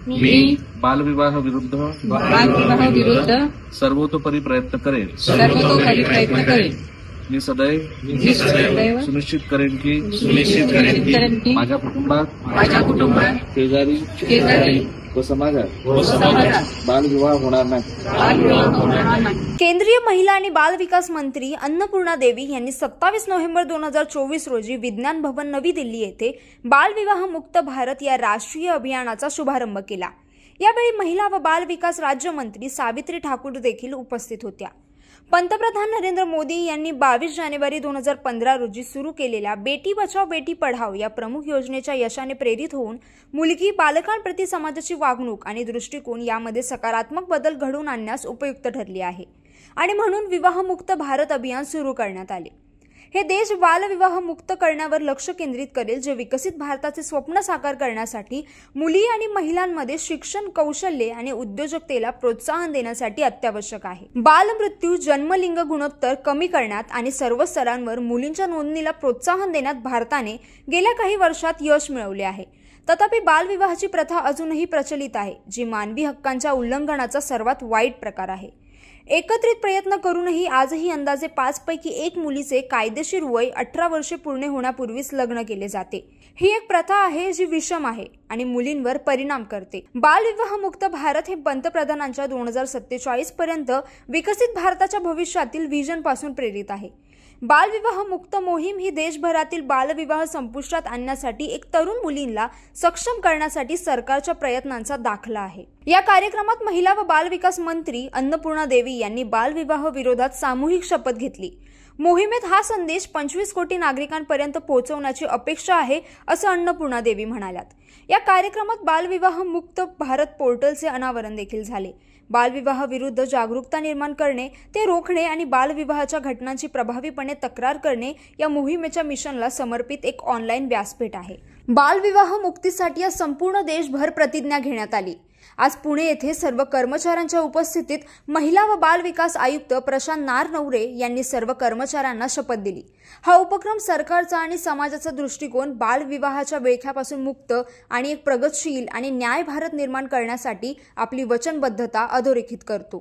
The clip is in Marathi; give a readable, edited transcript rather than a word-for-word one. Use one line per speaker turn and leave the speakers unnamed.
मी
बालविवाह विरुद्ध सर्वतोपरी प्रयत्न करेन। मी सदैव सुनिश्चित करेन की माझ्या कुटुंबात शेजारी व समाजात बालविवाह होणार नाही।
केंद्रीय महिला आणि बाल विकास मंत्री अन्नपूर्णा देवी यांनी 27 नोव्हेंबर 2024 रोजी विज्ञान भवन नवी दिल्ली येथे बालविवाह मुक्त भारत या राष्ट्रीय अभियानाचा शुभारंभ केला। यावेळी महिला व बाल विकास राज्यमंत्री सावित्री ठाकूर देखील उपस्थित होत्या। पंतप्रधान नरेंद्र मोदी यांनी 22 जानेवारी 2015 रोजी सुरू केलेल्या बेटी बचाओ बेटी पढाओ या प्रमुख योजनेच्या यशाने प्रेरित होऊन मुलगी बालकांप्रती समाजाची वागणूक आणि दृष्टिकोन यामध्ये सकारात्मक बदल घडवून आणण्यास उपयुक्त ठरली आहे आणि म्हणून विवाहमुक्त भारत अभियान सुरू करण्यात आले। हे देश बालविवाह मुक्त करण्यावर लक्ष केंद्रित करेल, जे विकसित भारताचे स्वप्न साकार करण्यासाठी मुली आणि महिलांमध्ये शिक्षण, कौशल्य आणि उद्योजकतेला प्रोत्साहन देण्यासाठी अत्यावश्यक आहे। बालमृत्यू, जन्मलिंग गुणोत्तर कमी करण्यात आणि सर्व स्तरांवर मुलींच्या नोंदणीला प्रोत्साहन देण्यात भारताने गेल्या काही वर्षात यश मिळवले आहे। तथापि बालविवाहाची प्रथा अजूनही प्रचलित आहे, जी मानवी हक्कांच्या उल्लंघनाचा सर्वात वाईट प्रकार आहे। एकत्रित प्रयत्न करूनही आजही अंदाजे 5 पैकी 1 मुलीचे कायदेशीर वय 18 वर्षे पूर्ण होण्यापूर्वीच लग्न केले जाते। ही एक प्रथा आहे जी विषम आहे आणि मुलींवर परिणाम करते। बालविवाह मुक्त भारत हे पंतप्रधानांच्या 2047 पर्यंत विकसित भारताच्या भविष्यातील व्हिजन पासून प्रेरित आहे। बालविवाह मुक्त मोहीम ही देशभरातील बालविवाह संपुष्टात आणण्यासाठी एक तरुण मुलींना सक्षम करण्यासाठी सरकारच्या प्रयत्नांचा दाखला आहे। या कार्यक्रमात महिला व बाल विकास मंत्री अन्नपूर्णा देवी यांनी बालविवाह विरोधात सामूहिक शपथ घेतली। मोहिमेत हा संदेश 25 कोटी नागरिकांपर्यंत पोहोचवण्याची अपेक्षा आहे, असं अन्नपूर्णा देवी म्हणाल्यात। या कार्यक्रमात बालविवाह मुक्त भारत पोर्टलचे अनावरण देखील झाले। बालविवाह विरुद्ध जागरूकता निर्माण करणे, ते रोखणे आणि बालविवाहाच्या घटनांची प्रभावीपणे तक्रार करणे या मोहिमेच्या मिशनला समर्पित एक ऑनलाईन व्यासपीठ आहे। बालविवाह मुक्तीसाठी या संपूर्ण देशभर प्रतिज्ञा घेण्यात आली। आज पुणे येथे सर्व कर्मचाऱ्यांच्या उपस्थितीत महिला व बाल विकास आयुक्त प्रशांत नारनवरे यांनी सर्व कर्मचाऱ्यांना शपथ दिली। हा उपक्रम सरकारचा आणि समाजाचा दृष्टिकोन बालविवाहाच्या विळख्यापासून मुक्त आणि एक प्रगतशील आणि न्याय भारत निर्माण करण्यासाठी आपली वचनबद्धता अधोरेखित करतो।